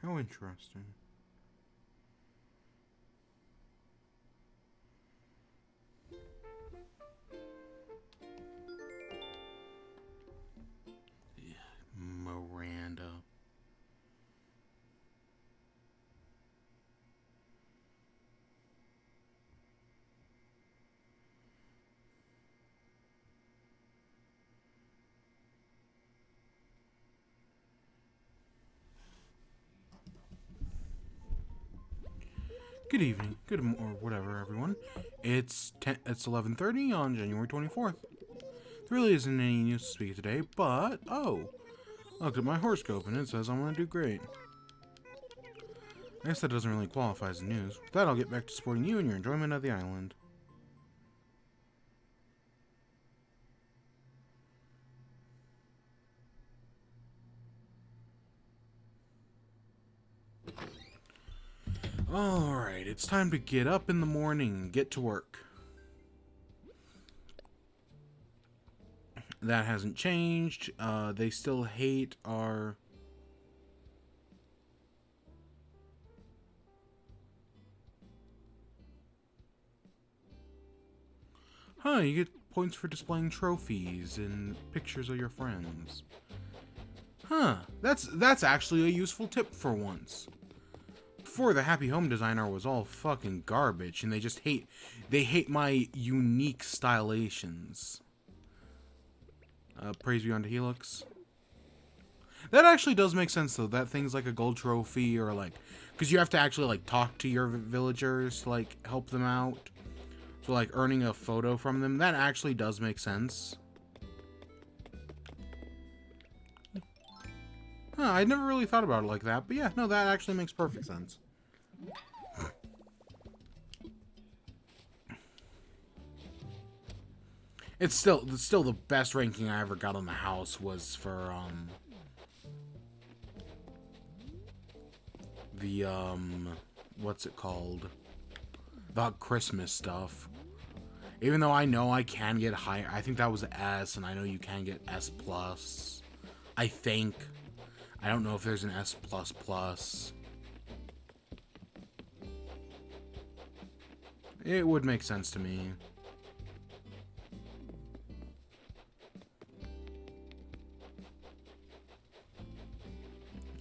How interesting. Miranda. Good evening, or whatever, everyone. It's 11:30 on January 24th. There really isn't any news to speak today, but I looked at my horoscope and it says I'm gonna do great. I guess that doesn't really qualify as news. With that, I'll get back to supporting you and your enjoyment of the island. Alright, it's time to get up in the morning and get to work. That hasn't changed. They still hate our... Huh, you get points for displaying trophies and pictures of your friends. Huh, that's actually a useful tip for once. Before, the Happy Home Designer was all fucking garbage, and they hate my unique stylations. Praise be unto Helix. That actually does make sense, though, that thing's like a gold trophy, or like, because you have to actually, like, talk to your villagers to, like, help them out. So, like, earning a photo from them, that actually does make sense. Huh, I never really thought about it like that, but yeah, no, that actually makes perfect sense. It's still the best ranking I ever got on the house was for the what's it called? The Christmas stuff. Even though I know I can get higher, I think that was S, and I know you can get S plus. I think. I don't know if there's an S plus plus. It would make sense to me.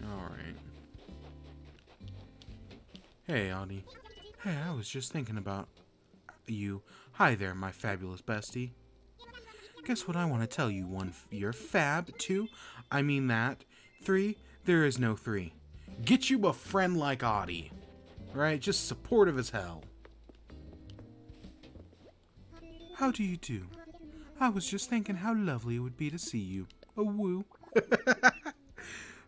Alright. Hey, Audie. Hey, I was just thinking about you. Hi there, my fabulous bestie. Guess what I want to tell you? 1, you're fab. 2, I mean that. 3, there is no 3. Get you a friend like Audie. Right? Just supportive as hell. How do you do? I was just thinking how lovely it would be to see you. A woo.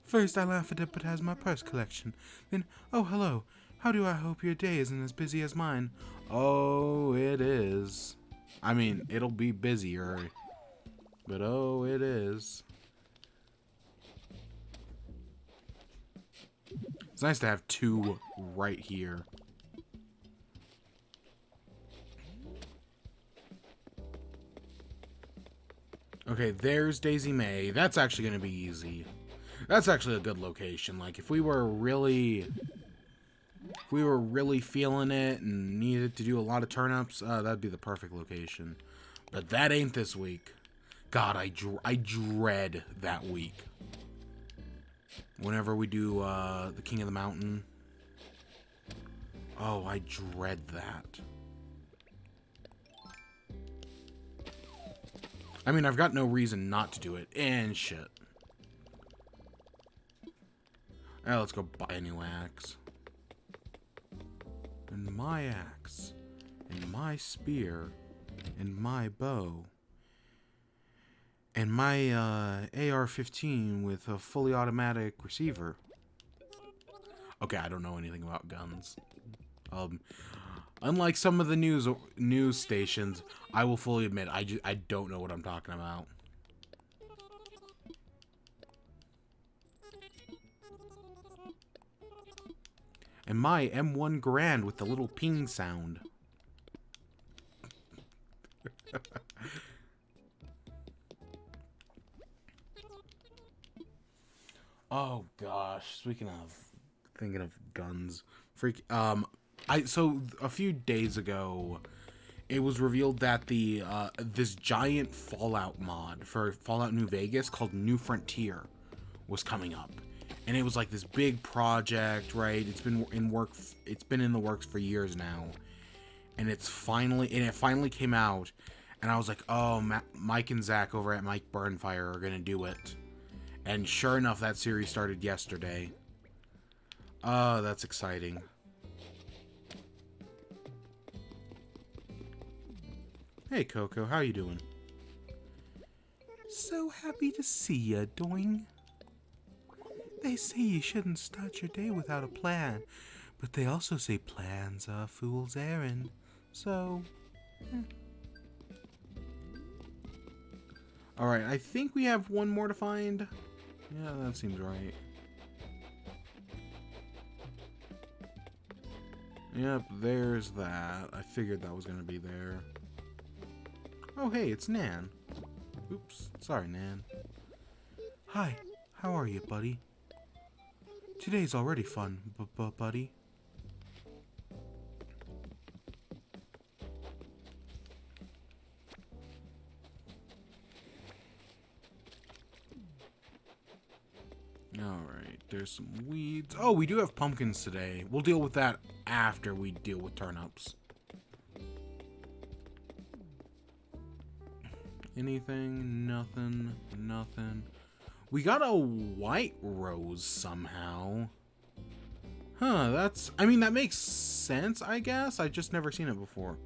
First I laugh at it but has my purse collection. Then, oh hello. How do I hope your day isn't as busy as mine? Oh, it is. I mean, it'll be busier. But oh, it is. It's nice to have 2 right here. Okay, there's Daisy May. That's actually going to be easy. That's actually a good location. Like, if we were really feeling it and needed to do a lot of turnips, that'd be the perfect location. But that ain't this week. God, I dread that week. Whenever we do the King of the Mountain. Oh, I dread that. I mean, I've got no reason not to do it. And shit. Let's go buy a new axe. And my axe. And my spear. And my bow. And my AR-15 with a fully automatic receiver. Okay, I don't know anything about guns. Unlike some of the news stations, I will fully admit I don't know what I'm talking about. And my M1 Garand with the little ping sound. Oh gosh, speaking of thinking of guns. So a few days ago, it was revealed that the this giant Fallout mod for Fallout New Vegas called New Frontier was coming up, and it was like this big project, right? It's been in work. It's been in the works for years now, and it finally came out, and I was like, oh, Mike and Zach over at Mike Burnfire are gonna do it, and sure enough, that series started yesterday. Oh, that's exciting. Hey, Coco, how you doing? So happy to see ya, Doing. They say you shouldn't start your day without a plan, but they also say plans are a fool's errand. So, Alright, I think we have one more to find. Yeah, that seems right. Yep, there's that. I figured that was going to be there. Oh, hey, it's Nan. Oops, sorry, Nan. Hi, how are you, buddy? Today's already fun, buddy. Alright, there's some weeds. Oh, we do have pumpkins today. We'll deal with that after we deal with turnips. Anything? Nothing. Nothing. We got a white rose somehow. Huh, that makes sense, I guess. I just never seen it before.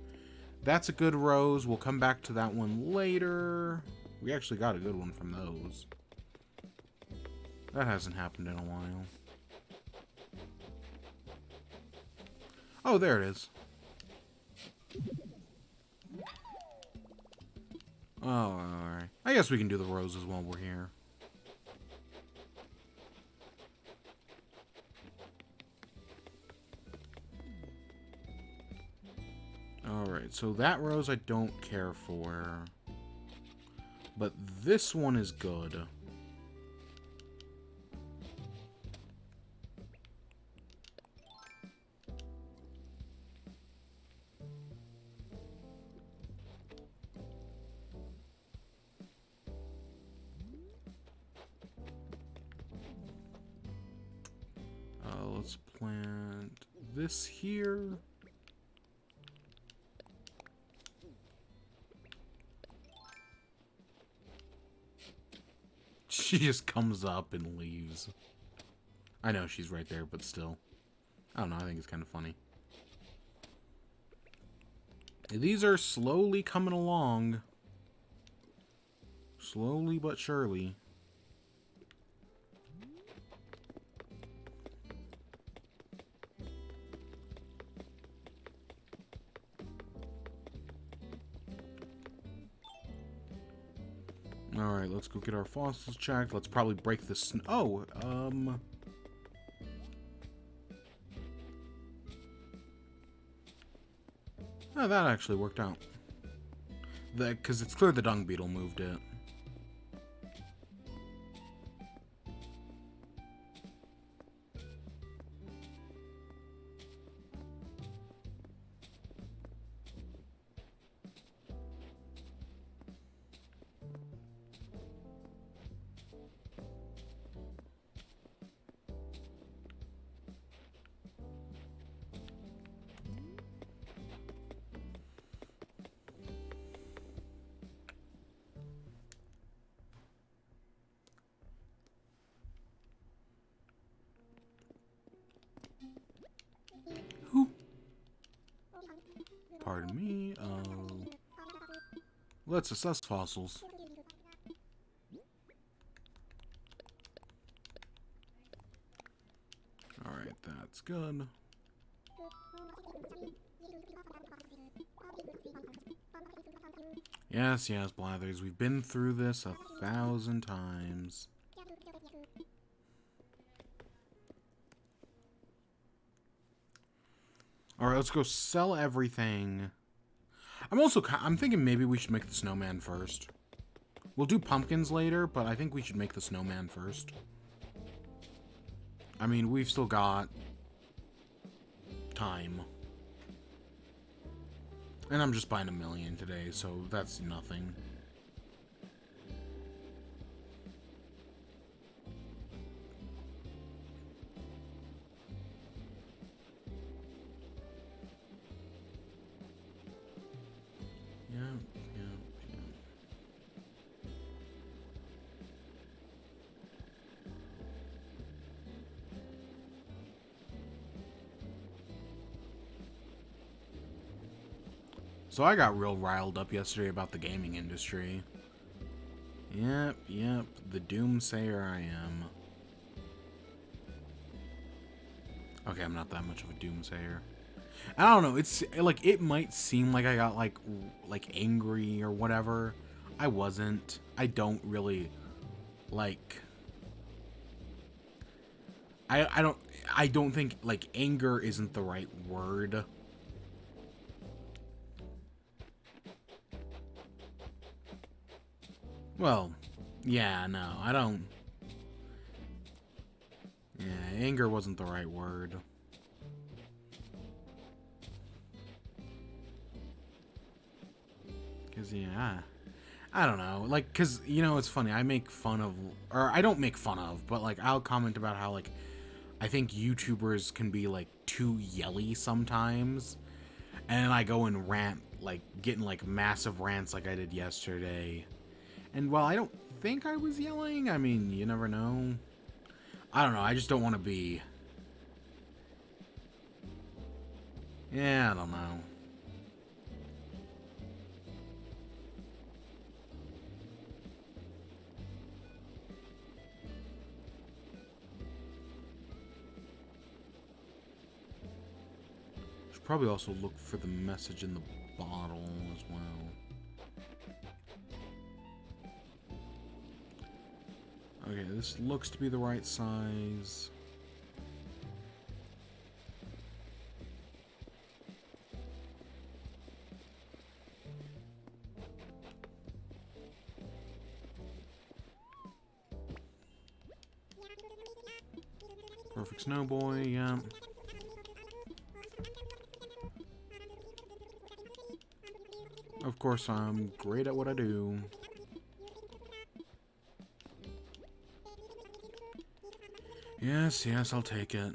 That's a good rose. We'll come back to that one later. We actually got a good one from those. That hasn't happened in a while. Oh, there it is. Oh, alright. I guess we can do the roses while we're here. Alright, so that rose I don't care for. But this one is good. Let's plant this here. She just comes up and leaves. I know she's right there, but still. I don't know, I think it's kind of funny. These are slowly coming along. Slowly but surely. Alright, let's go get our fossils checked. Let's probably break this. Oh, oh, that actually worked out. Because it's clear the dung beetle moved it. Pardon me. Let's assess fossils. Alright, that's good. Yes, yes, Blathers. We've been through this 1,000 times. Alright, let's go sell everything. I'm thinking maybe we should make the snowman first. We'll do pumpkins later, but I think we should make the snowman first. I mean, we've still got time. And I'm just buying 1,000,000 today, so that's nothing. Yeah, yeah, yeah. So I got real riled up yesterday about the gaming industry. Yep, yep, the doomsayer I am. Okay, I'm not that much of a doomsayer. I don't know, it's like it might seem like I got like angry or whatever. I wasn't. I don't really like I don't think like anger isn't the right word. Well, yeah, no, I don't. Yeah, anger wasn't the right word. Cause yeah, I don't know, like, cause you know it's funny. I make fun of, or I don't make fun of, but like I'll comment about how like I think YouTubers can be like too yelly sometimes, and then I go and rant, like getting like massive rants like I did yesterday. And while I don't think I was yelling, I mean, you never know. I don't know. I just don't want to be. Yeah, I don't know. Should probably also look for the message in the bottle as well. Okay, this looks to be the right size. Perfect snow boy, yeah. Of course, I'm great at what I do. Yes, yes, I'll take it.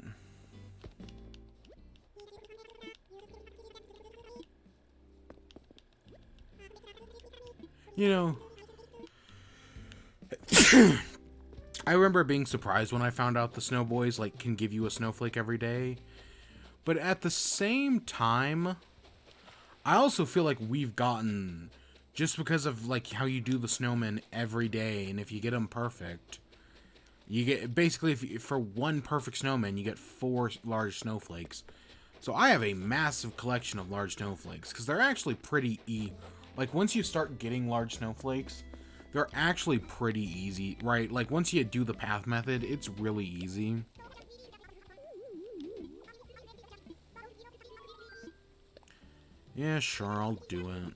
You know, I remember being surprised when I found out the snow boys like can give you a snowflake every day. But at the same time, I also feel like we've gotten, just because of like how you do the snowman every day, and if you get them perfect, you get basically for one perfect snowman you get 4 large snowflakes. So I have a massive collection of large snowflakes because they're actually pretty like once you start getting large snowflakes, they're actually pretty easy, right? Like once you do the path method, it's really easy. Yeah, sure, I'll do it.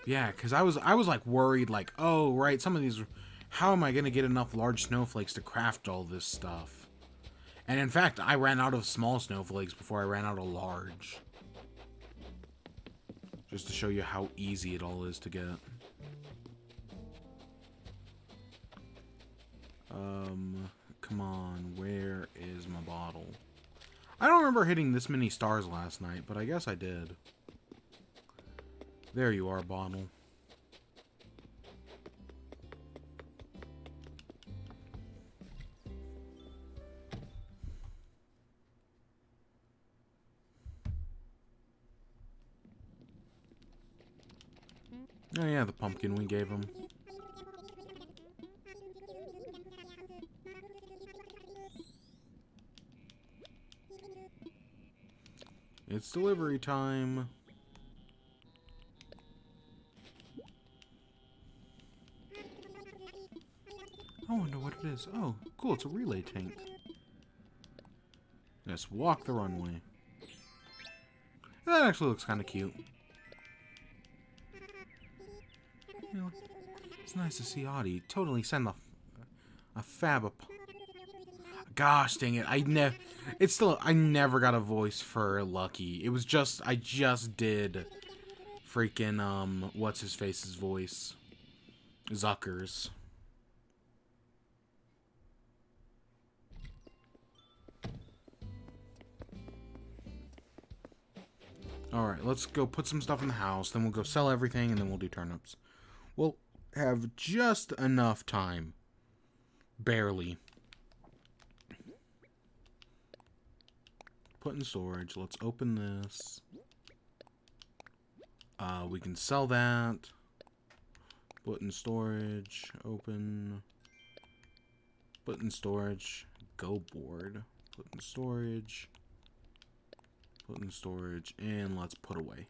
Yeah, because I was like worried, like, oh, right, some of these, how am I going to get enough large snowflakes to craft all this stuff? And in fact, I ran out of small snowflakes before I ran out of large. Just to show you how easy it all is to get. Come on, where is my bottle? I don't remember hitting this many stars last night, but I guess I did. There you are, bottle. Oh yeah, the pumpkin we gave him. It's delivery time. I wonder what it is. Oh, cool, it's a relay tank. Yes, walk the runway. That actually looks kind of cute. You know, it's nice to see Audie. Totally send a fab up. gosh, dang it. I never got a voice for Lucky. It was just, I just did freaking, what's his face's voice? Zucker's. Alright, let's go put some stuff in the house, then we'll go sell everything, and then we'll do turnips. We'll have just enough time. Barely. Put in storage. Let's open this. We can sell that. Put in storage. Open. Put in storage. Go board. Put in storage. Put in storage. And let's put away.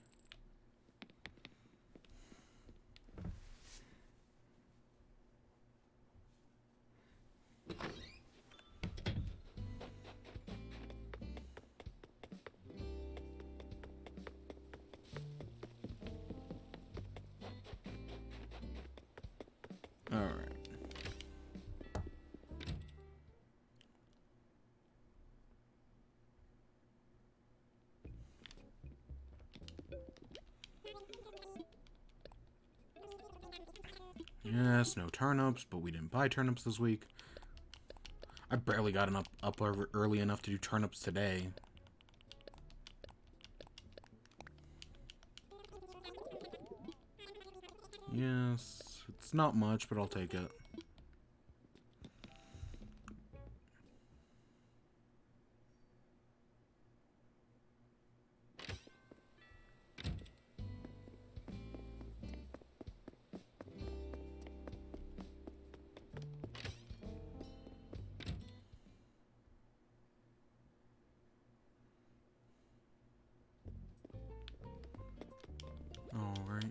Alright. Yes, no turnips, but we didn't buy turnips this week. I barely got up early enough to do turnips today. Yes, it's not much, but I'll take it. Alright.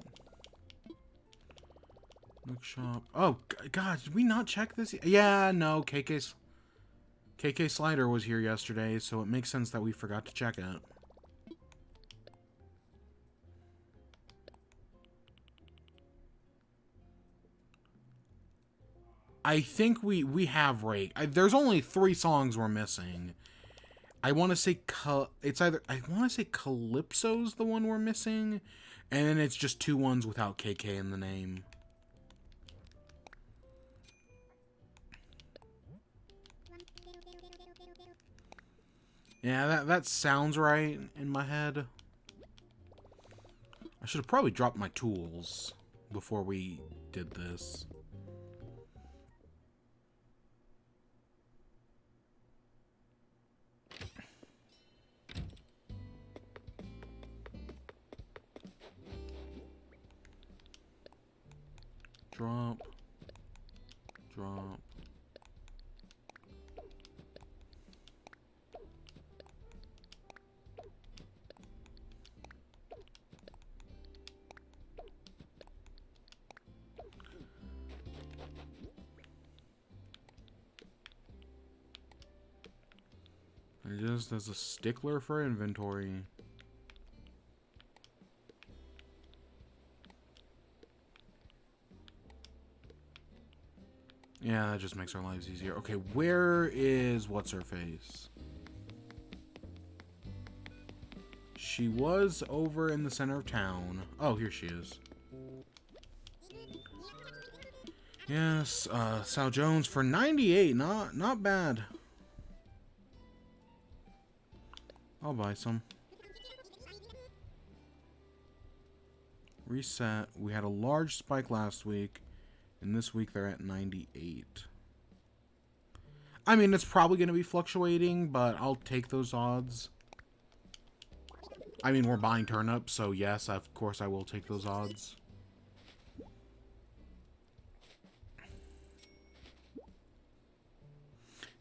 Book shop. Oh, God, did we not check this? Yeah, no, KK Slider was here yesterday, so it makes sense that we forgot to check it. I think we have rake. There's only 3 songs we're missing. I want to say it's either I want to say Calypso's the one we're missing, and then it's just 2 ones without KK in the name. Yeah, that sounds right in my head. I should have probably dropped my tools before we did this. Drop. Drop. Just as a stickler for inventory. Yeah, that just makes our lives easier. Okay, where is what's-her-face? She was over in the center of town. Oh, here she is. Yes, Sal Jones for 98. Not bad. I'll buy some. Reset. We had a large spike last week, and this week they're at 98. I mean, it's probably going to be fluctuating, but I'll take those odds. I mean, we're buying turnips, so yes, of course I will take those odds.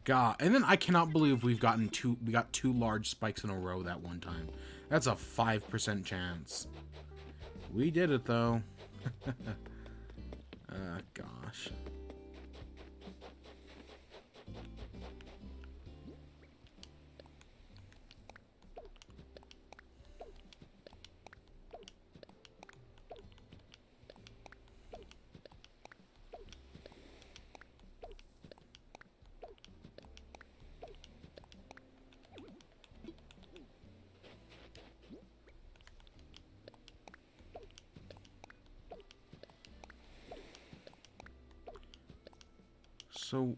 God, and then I cannot believe we got 2 large spikes in a row that one time. That's a 5% chance. We did it though. Gosh. So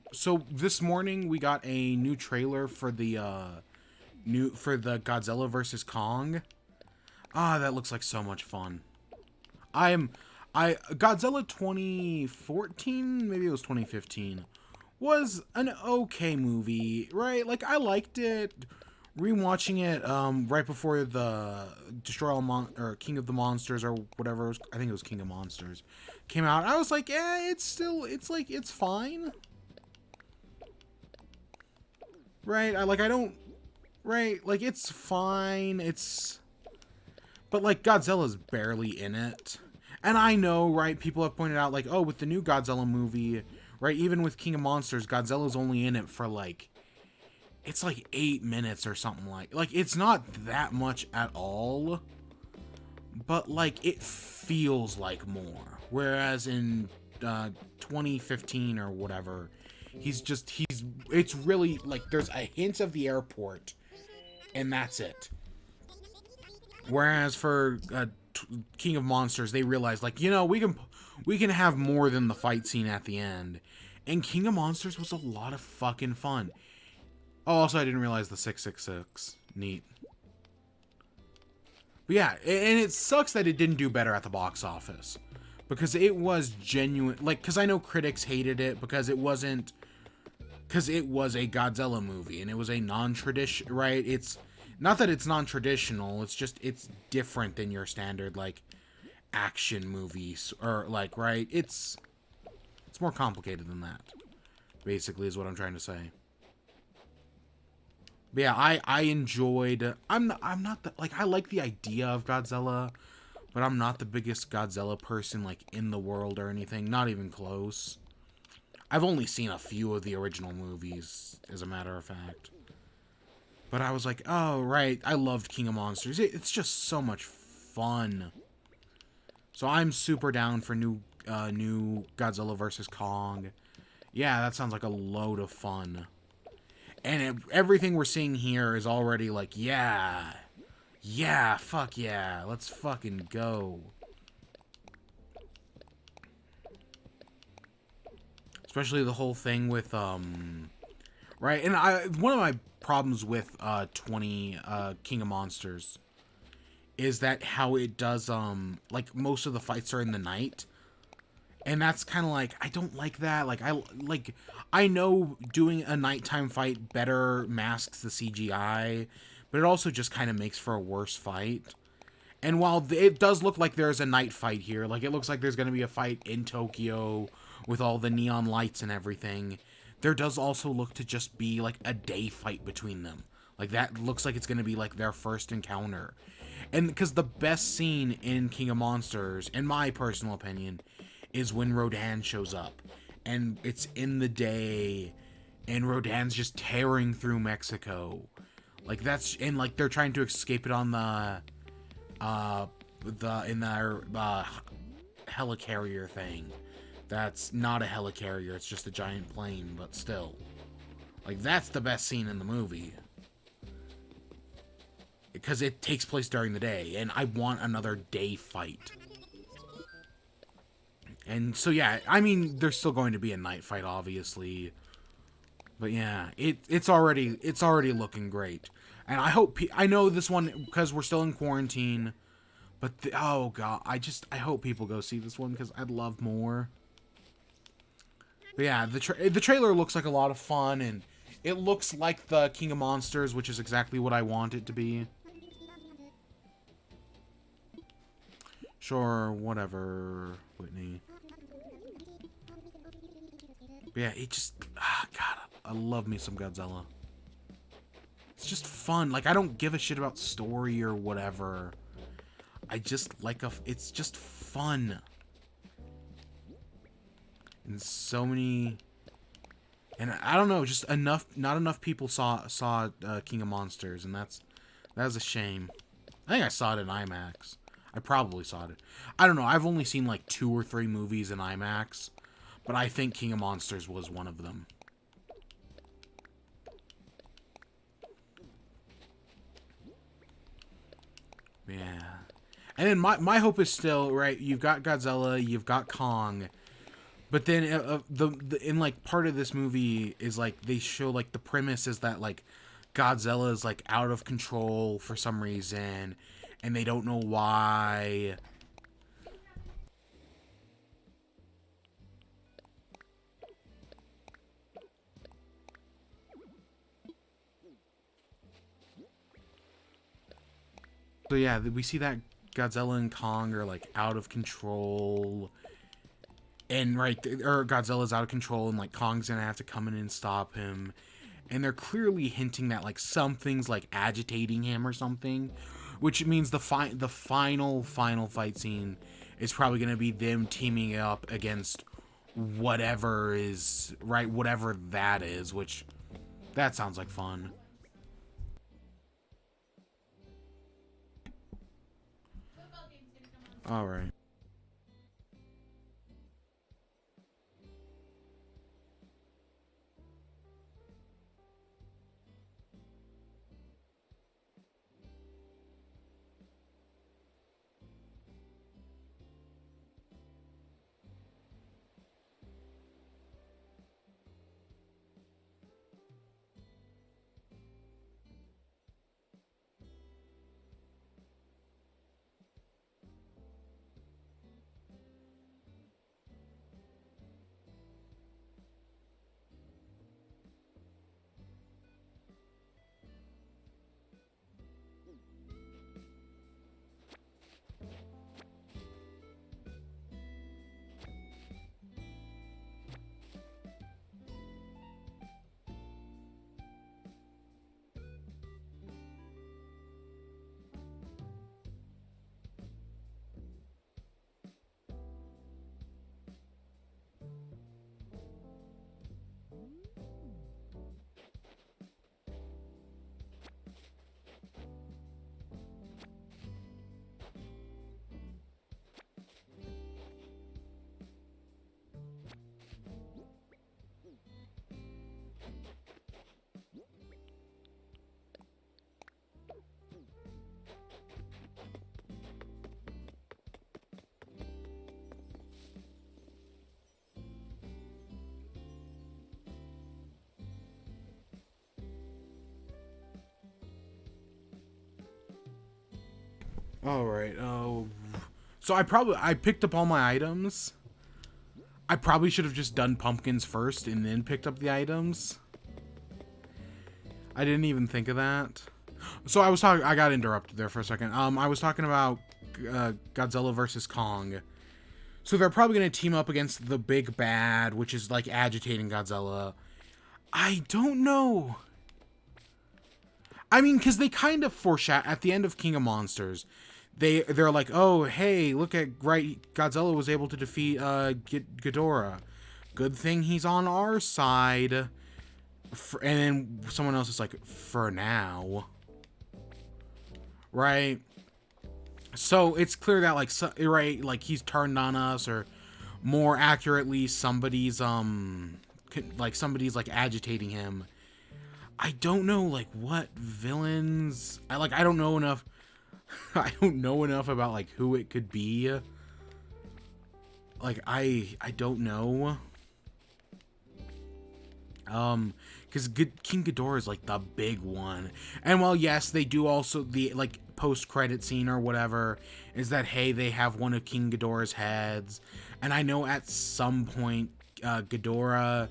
this morning we got a new trailer for the Godzilla versus Kong. Ah, that looks like so much fun. Godzilla 2014, maybe it was 2015, was an okay movie, right? Like, I liked it. Rewatching it right before the or King of the Monsters or whatever it was, I think it was King of Monsters, came out. I was like, yeah, it's fine. Right? Right? Like, it's fine. But, like, Godzilla's barely in it. And I know, right, people have pointed out, like, oh, with the new Godzilla movie, right, even with King of Monsters, Godzilla's only in it for, like, it's like 8 minutes or something like, it's not that much at all, but, like, it feels like more. Whereas in 2015 or whatever, it's really, like, there's a hint of the airport, and that's it. Whereas for King of Monsters, they realized, like, you know, we can have more than the fight scene at the end. And King of Monsters was a lot of fucking fun. Oh, also, I didn't realize the 666. Neat. But yeah, and it sucks that it didn't do better at the box office. Because it was genuine, like, because I know critics hated it because it was a Godzilla movie, and it was a non-tradition, right? It's not that it's non-traditional, it's just, it's different than your standard, like, action movies, or, like, right? It's more complicated than that, basically, is what I'm trying to say. But yeah, I enjoyed, I'm not the, like, I like the idea of Godzilla, but I'm not the biggest Godzilla person, like, in the world or anything, not even close. I've only seen a few of the original movies, as a matter of fact. But I was like, oh, right, I loved King of Monsters. It's just so much fun. So I'm super down for new Godzilla vs. Kong. Yeah, that sounds like a load of fun. And everything we're seeing here is already like, yeah. Yeah, fuck yeah. Let's fucking go. Especially the whole thing with, right? And one of my problems with, King of Monsters is that how it does, like, most of the fights are in the night. And that's kind of like, I don't like that. Like, I know doing a nighttime fight better masks the CGI, but it also just kind of makes for a worse fight. And while it does look like there's a night fight here, like, it looks like there's going to be a fight in Tokyo with all the neon lights and everything, there does also look to just be, like, a day fight between them. Like, that looks like it's going to be, like, their first encounter. And because the best scene in King of Monsters, in my personal opinion, is when Rodan shows up. And it's in the day, and Rodan's just tearing through Mexico. Like, that's, and, like, they're trying to escape it on the helicarrier thing. That's not a helicarrier, it's just a giant plane, but still. Like, that's the best scene in the movie. Because it takes place during the day, and I want another day fight. And so, yeah, I mean, there's still going to be a night fight, obviously. But yeah, it's already looking great. And I hope, I know this one, because we're still in quarantine, but, oh god, I hope people go see this one, because I'd love more. But yeah, the trailer looks like a lot of fun, and it looks like the King of Monsters, which is exactly what I want it to be. Sure, whatever, Whitney. But yeah, it just, god, I love me some Godzilla. It's just fun. Like, I don't give a shit about story or whatever. I just like it's just fun. And so many, and I don't know, just not enough people saw King of Monsters, and that was a shame. I think I saw it in IMAX. I probably saw it. I don't know. I've only seen like 2 or 3 movies in IMAX, but I think King of Monsters was one of them. Yeah. And then my hope is still, right, you've got Godzilla, you've got Kong, But then the in like part of this movie is like they show like the premise is that like Godzilla is like out of control for some reason, and they don't know why. So yeah, we see that Godzilla and Kong are like out of control, and or Godzilla's out of control, and like Kong's gonna have to come in and stop him. And they're clearly hinting that like something's like agitating him or something, which means the final fight scene is probably gonna be them teaming up against whatever is whatever that is, which that sounds like fun. All right. All right. Oh, so I picked up all my items. I probably should have just done pumpkins first and then picked up the items. I didn't even think of that. So I was talking. I got interrupted there for a second. I was talking about Godzilla versus Kong. So they're probably going to team up against the big bad, which is like agitating Godzilla. I don't know. I mean, because they kind of foreshadow at the end of King of Monsters. They're like, oh, hey, look at Godzilla was able to defeat Ghidorah. Good thing he's on our side. And then someone else is like, for now. Right? So it's clear that like he's turned on us, or more accurately, somebody's like agitating him. I don't know like what villains. I don't know enough. I don't know enough about like who it could be. Like I don't know. Because King Ghidorah is like the big one, and while yes, they do also the like post-credit scene or whatever is that hey, they have one of King Ghidorah's heads, and I know at some point Ghidorah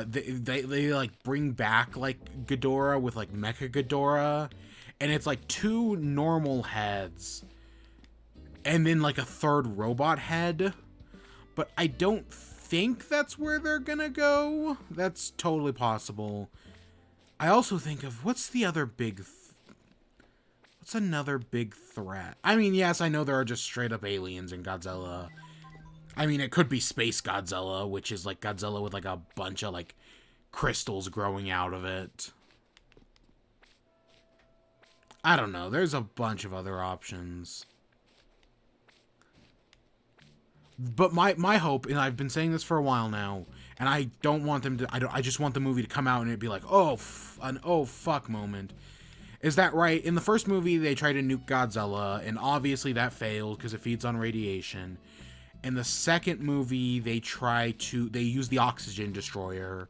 they like bring back like Ghidorah with like Mecha Ghidorah, and it's like two normal heads and then like a third robot head, but I don't think that's where they're gonna go. That's totally possible. I also think of what's another big threat. I mean, yes, I know there are just straight up aliens in Godzilla. I mean, it could be Space Godzilla, which is like Godzilla with like a bunch of like crystals growing out of it. I don't know. There's a bunch of other options. But my hope, and I've been saying this for a while now, and I don't want them to. I just want the movie to come out and it'd be like, an oh fuck moment. Is that right? In the first movie, they tried to nuke Godzilla, and obviously that failed because it feeds on radiation. In the second movie, they use the oxygen destroyer,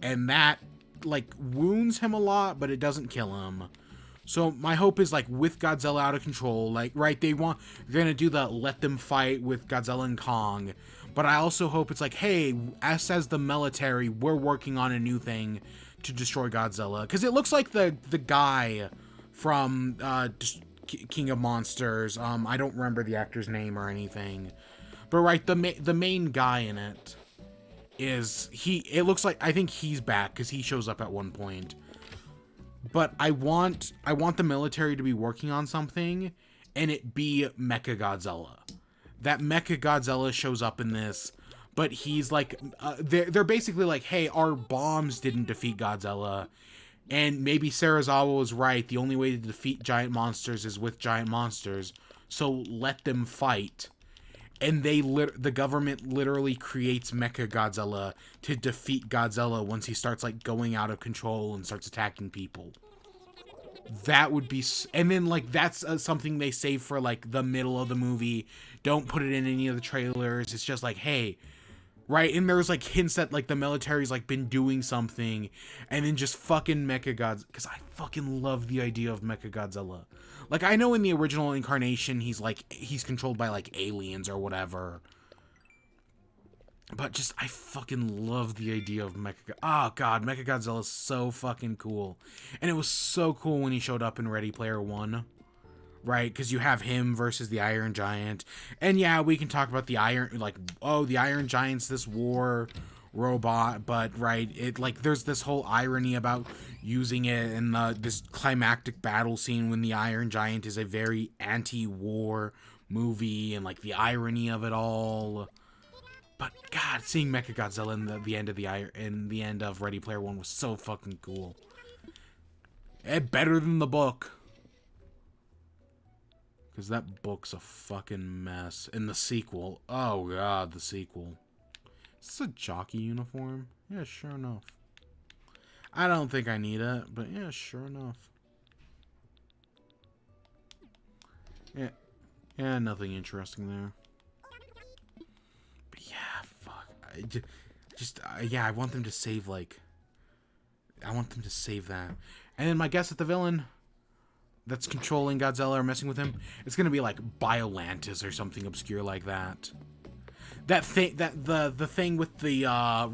and that like wounds him a lot, but it doesn't kill him. So my hope is like with Godzilla out of control, like right, they're gonna do the let them fight with Godzilla and Kong, but I also hope it's like, hey, us as the military, we're working on a new thing to destroy Godzilla, because it looks like the guy from King of Monsters. I don't remember the actor's name or anything, but right, the main guy in it is he. It looks like, I think he's back because he shows up at one point. But I want the military to be working on something, and it be Mechagodzilla. That Mechagodzilla shows up in this, but he's like, they're basically like, hey, our bombs didn't defeat Godzilla, and maybe Serizawa was right. The only way to defeat giant monsters is with giant monsters, so let them fight. And the government literally creates Mechagodzilla to defeat Godzilla once he starts like going out of control and starts attacking people. That would be, and then like that's something they save for like the middle of the movie. Don't put it in any of the trailers. It's just like, hey, right? And there's like hints that like the military's like been doing something, and then just fucking Mechagodzilla, because I fucking love the idea of Mechagodzilla. Like, I know in the original incarnation, he's controlled by, like, aliens or whatever. But just, I fucking love the idea of Mechagodzilla. Oh, God, Mechagodzilla is so fucking cool. And it was so cool when he showed up in Ready Player One. Right? Because you have him versus the Iron Giant. And yeah, we can talk about the the Iron Giant's this war robot, but right, it like there's this whole irony about using it in this climactic battle scene when the Iron Giant is a very anti-war movie, and like the irony of it all. But God, seeing Mechagodzilla in the end of Ready Player One was so fucking cool. Better than the book, because that book's a fucking mess. And the sequel, oh God, the sequel. Is this a jockey uniform? Yeah, sure enough. I don't think I need it, but yeah, sure enough. Yeah, nothing interesting there. But yeah, fuck. Yeah, I want them to save, like... I want them to save that. And then my guess at the villain that's controlling Godzilla or messing with him, it's gonna be like Biolantis or something obscure like that. That thing, the thing with the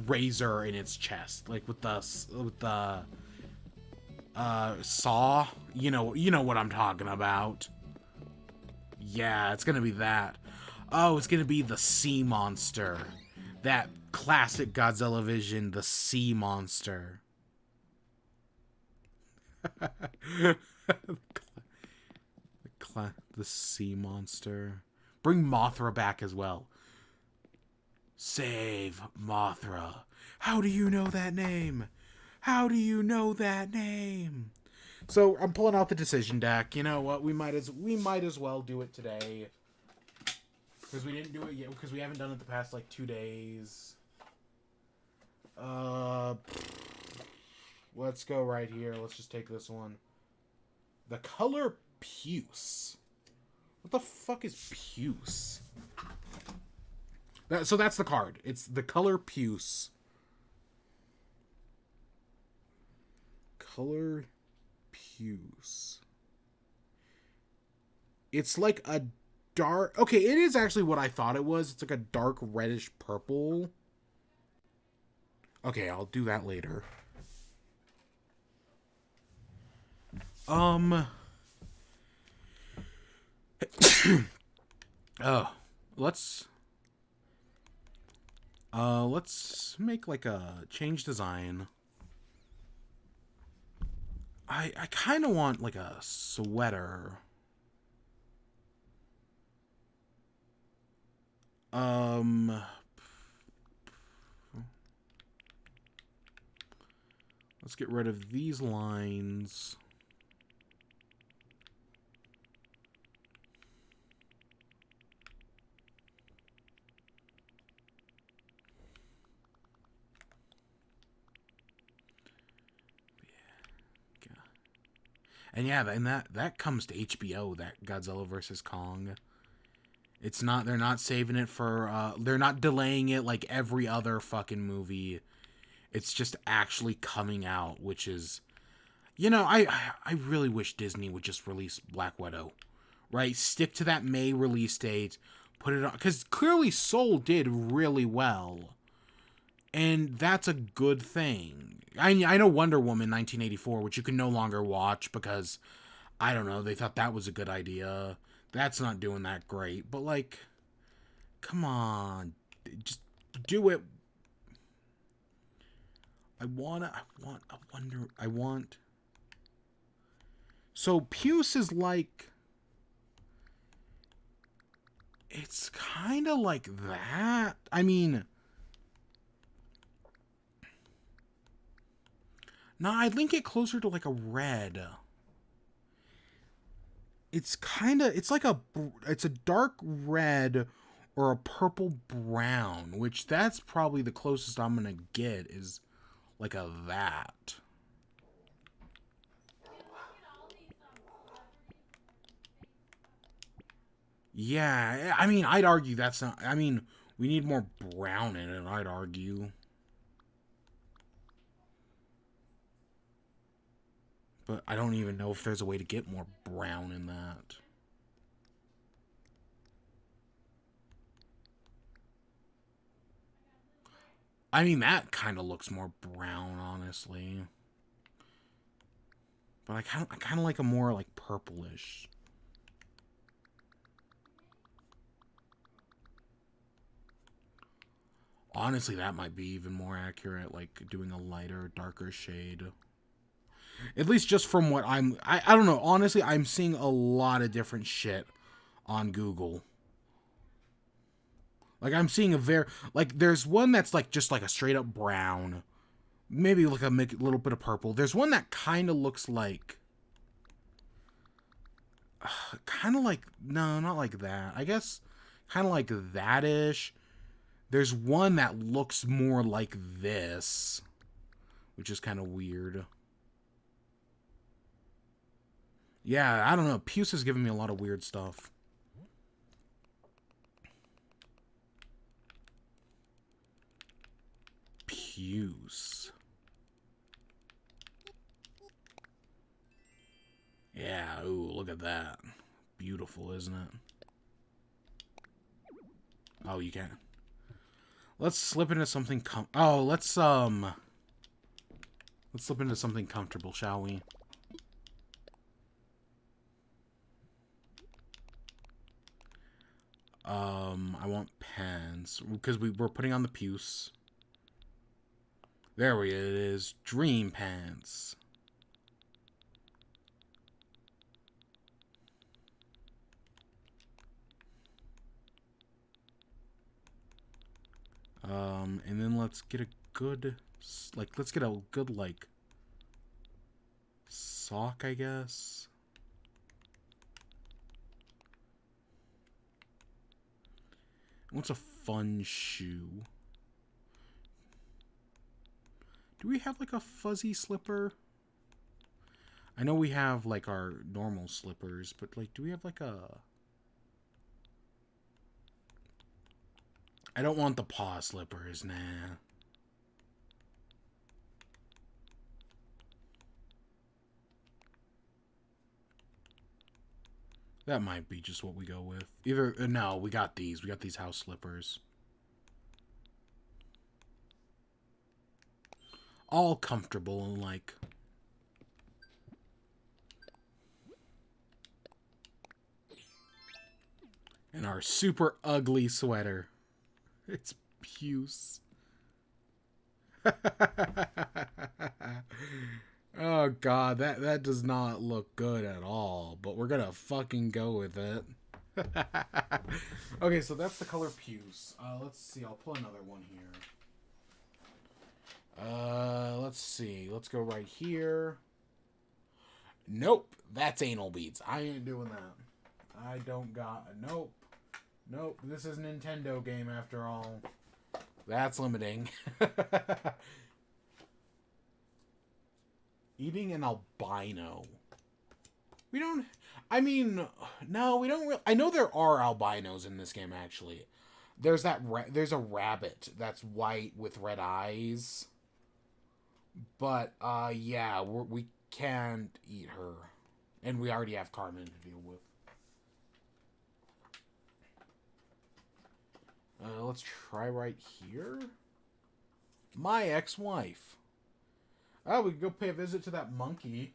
razor in its chest, like with the saw. You know what I'm talking about. Yeah, it's gonna be that. Oh, it's gonna be the sea monster, that classic Godzilla vision, the sea monster. The sea monster. Bring Mothra back as well. Save Mothra. How do you know that name? How do you know that name? So I'm pulling out the decision deck. You know what? We might as well do it today, because we didn't do it yet, because we haven't done it the past like 2 days. Let's go right here. Let's just take this one. The color puce. What the fuck is puce? So that's the card. It's the color puce. Color puce. It's like a dark... Okay, it is actually what I thought it was. It's like a dark reddish purple. Okay, I'll do that later. Let's make like a change design. I kind of want like a sweater. Let's get rid of these lines. And yeah, and that comes to HBO, that Godzilla vs. Kong. It's not, they're not saving it for, they're not delaying it like every other fucking movie. It's just actually coming out, which is, you know, I really wish Disney would just release Black Widow, right? Stick to that May release date, put it on, because clearly Soul did really well, and that's a good thing. I know Wonder Woman 1984, which you can no longer watch because, I don't know, they thought that was a good idea. That's not doing that great, but like, come on, just do it. I want. So Puce is like, it's kind of like that. I mean, no, I'd link it closer to like a red. It's like it's a dark red or a purple brown, which that's probably the closest I'm gonna get is like a that. Yeah, I mean, I'd argue that's not. I mean, we need more brown in it, I'd argue. But I don't even know if there's a way to get more brown in that. I mean, that kind of looks more brown, honestly. But I kind of like a more like purplish. Honestly, that might be even more accurate, like doing a lighter, darker shade. At least just from what I don't know. Honestly, I'm seeing a lot of different shit on Google. Like I'm seeing a like there's one that's like just like a straight up brown, maybe like a little bit of purple. There's one that kind of looks like, kind of like, no, not like that. I guess kind of like that ish. There's one that looks more like this, which is kind of weird. Yeah, I don't know. Puce is giving me a lot of weird stuff. Puce. Yeah, ooh, look at that. Beautiful, isn't it? Oh, you can. Let's slip into something let's slip into something comfortable, shall we? I want pants because we're putting on the puce. There it is. Dream pants. And then let's get a good, let's get a good, like, sock, I guess. What's a fun shoe? Do we have, like, a fuzzy slipper? I know we have, like, our normal slippers, but, like, do we have, like, a... I don't want the paw slippers, nah. That might be just what we go with. Either, no, we got these. We got these house slippers. All comfortable and, like... And our super ugly sweater. It's puce. Oh god, that does not look good at all, but we're gonna fucking go with it. Okay, so that's the color puce. Let's see, I'll pull another one here. Let's see. Let's go right here. Nope, that's anal beads. I ain't doing that. I don't got... Nope. Nope, this is a Nintendo game after all. That's limiting. Eating an albino. We don't. I mean, no, we don't. I know there are albinos in this game. Actually, there's there's a rabbit that's white with red eyes. But yeah, we can't eat her, and we already have Carmen to deal with. Let's try right here. My ex-wife. Oh, we can go pay a visit to that monkey.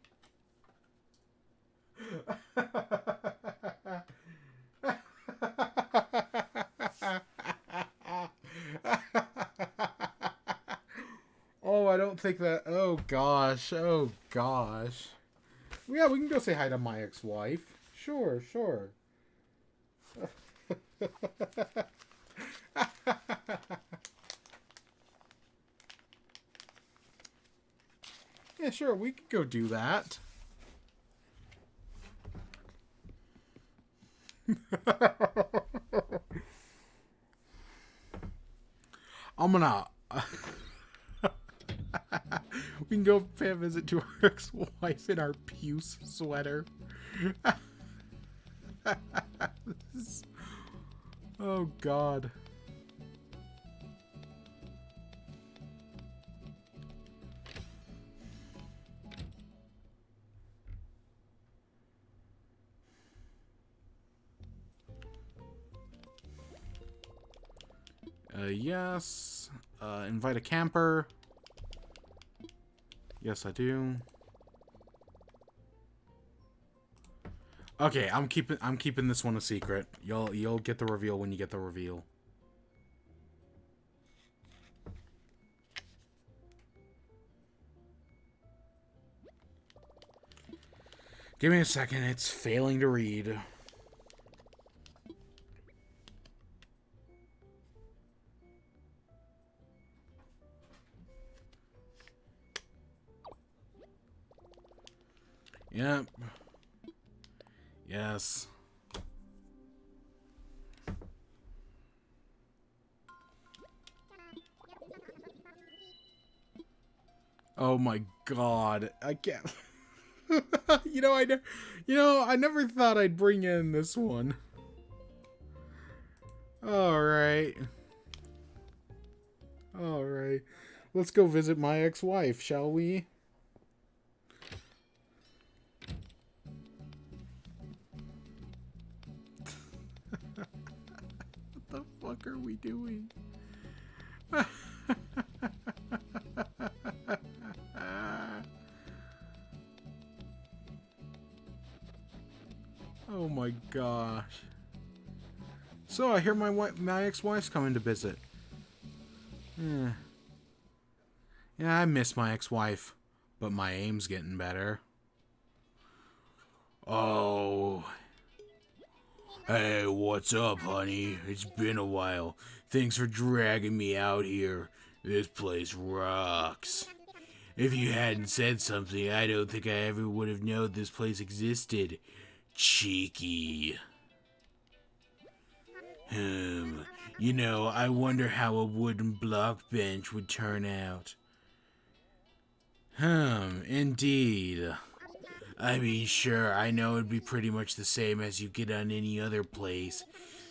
Oh, I don't think that... Oh, gosh. Oh, gosh. Yeah, we can go say hi to my ex-wife. Sure, sure. Yeah, sure, we could go do that. I'm gonna... we can go pay a visit to our ex-wife in our puce sweater. Oh, God. Yes. Invite a camper. Yes, I do. Okay, I'm keeping this one a secret. You'll get the reveal when you get the reveal. Give me a second, it's failing to read. Yep. Yes. Oh my God. I can't. I never thought I'd bring in this one. Alright. Alright. Let's go visit my ex-wife, shall we? What the fuck are we doing? Oh my gosh. So I hear my ex-wife's coming to visit. Yeah, I miss my ex-wife, but my aim's getting better. Oh. Hey, what's up, honey? It's been a while. Thanks for dragging me out here. This place rocks. If you hadn't said something, I don't think I ever would have known this place existed. Cheeky. I wonder how a wooden block bench would turn out. Indeed. I mean, sure, I know it'd be pretty much the same as you get on any other place.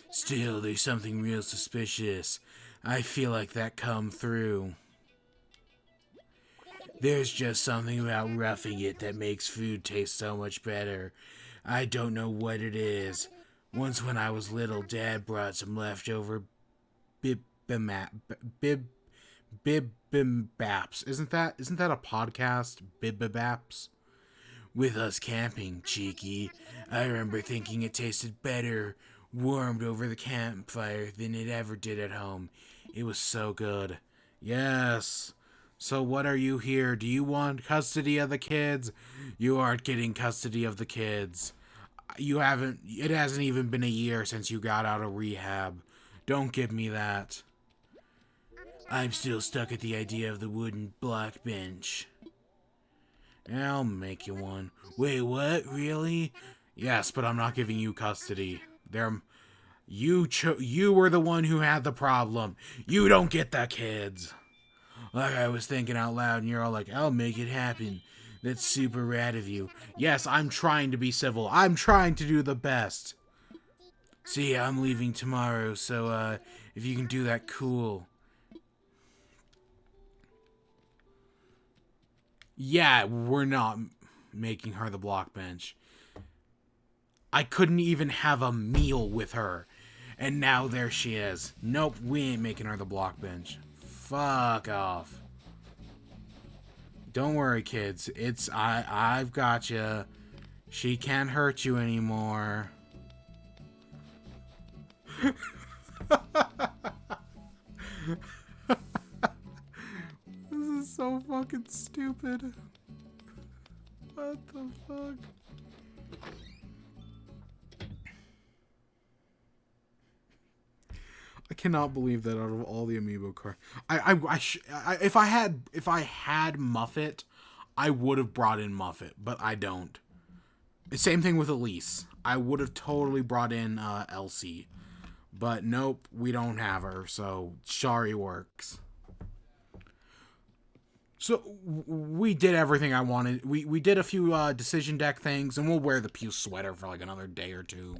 Still, there's something real suspicious. I feel like that come through. There's just something about roughing it that makes food taste so much better. I don't know what it is. Once when I was little, Dad brought some leftover bibimbaps. Isn't that a podcast? Bibibaps? With us camping, Cheeky. I remember thinking it tasted better warmed over the campfire than it ever did at home. It was so good. Yes. So what are you here? Do you want custody of the kids? You aren't getting custody of the kids. It hasn't even been a year since you got out of rehab. Don't give me that. I'm still stuck at the idea of the wooden block bench. I'll make you one. Wait, what? Really? Yes, but I'm not giving you custody. You were the one who had the problem. You don't get the kids. Like I was thinking out loud, and you're all like, I'll make it happen. That's super rad of you. Yes, I'm trying to be civil. I'm trying to do the best. See, I'm leaving tomorrow, so, if you can do that, cool. Yeah, we're not making her the block bench. I couldn't even have a meal with her. And now there she is. Nope, we ain't making her the block bench. Fuck off. Don't worry, kids. I've got you. She can't hurt you anymore. This is so fucking stupid. What the fuck? I cannot believe that out of all the amiibo cards, if I had Muffet, I would have brought in Muffet, but I don't. Same thing with Elise. I would have totally brought in Elsie, but nope, we don't have her. So sorry, works. So we did everything I wanted. We did a few decision deck things, and we'll wear the Pew sweater for like another day or two.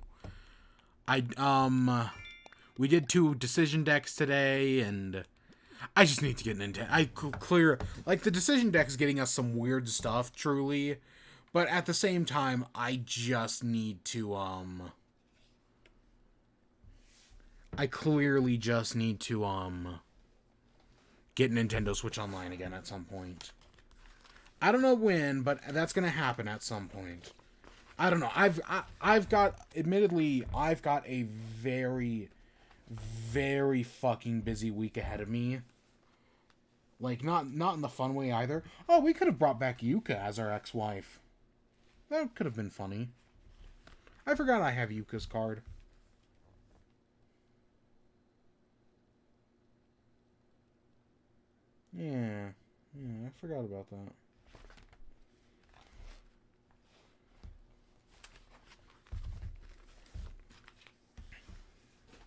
We did 2 decision decks today, and I just need to get an Nintendo. Clear, like, the decision deck is getting us some weird stuff, truly, but at the same time, I just need to, I clearly just need to, get Nintendo Switch Online again at some point. I don't know when, but that's gonna happen at some point. I don't know. I've got a very, very fucking busy week ahead of me. Like, not in the fun way either. Oh, we could have brought back Yuka as our ex-wife. That could have been funny. I forgot I have Yuka's card. Yeah, I forgot about that.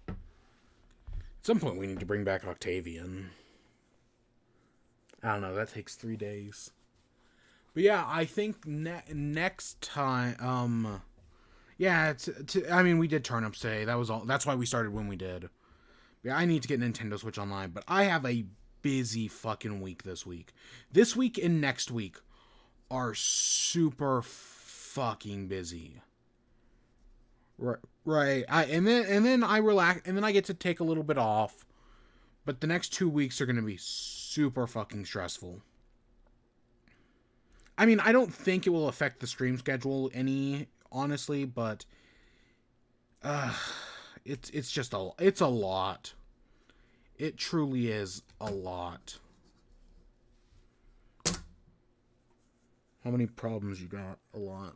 At some point, we need to bring back Octavian. I don't know. That takes 3 days. But yeah, I think next time, yeah, I mean, we did Turnips today. That was all. That's why we started when we did. Yeah, I need to get Nintendo Switch Online, but I have a busy fucking week this week. This week and next week are super fucking busy. Right. And then I relax, and then I get to take a little bit off. But the next 2 weeks are going to be super fucking stressful. I mean, I don't think it will affect the stream schedule any, honestly, but it's just it's a lot. It truly is a lot. How many problems you got? A lot.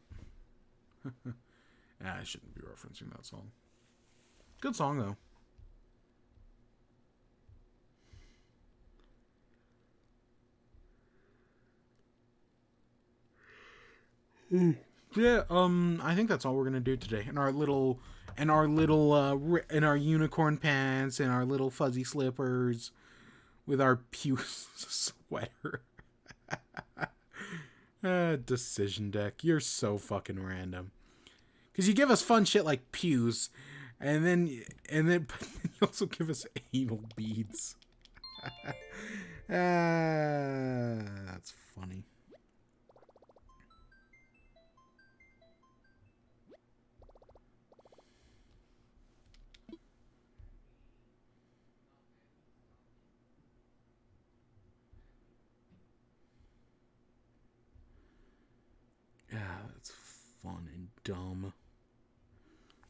I shouldn't be referencing that song. Good song, though. Yeah, I think that's all we're gonna do today. In our unicorn pants and our little fuzzy slippers with our Pew sweater. Decision deck. You're so fucking random. Because you give us fun shit like pews, and then you also give us anal beads. That's funny. Yeah, that's fun and dumb.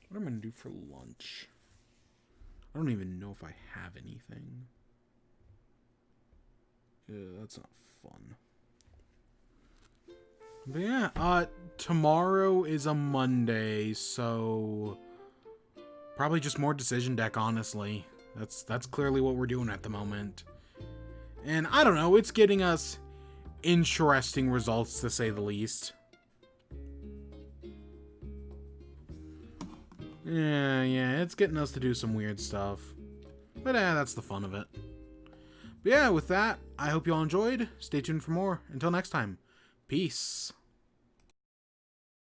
What am I going to do for lunch? I don't even know if I have anything. That's not fun. But yeah, tomorrow is a Monday, so probably just more decision deck, honestly. That's clearly what we're doing at the moment. And I don't know, it's getting us interesting results, to say the least. Yeah, it's getting us to do some weird stuff. But that's the fun of it. But yeah, with that, I hope you all enjoyed. Stay tuned for more. Until next time, Peace.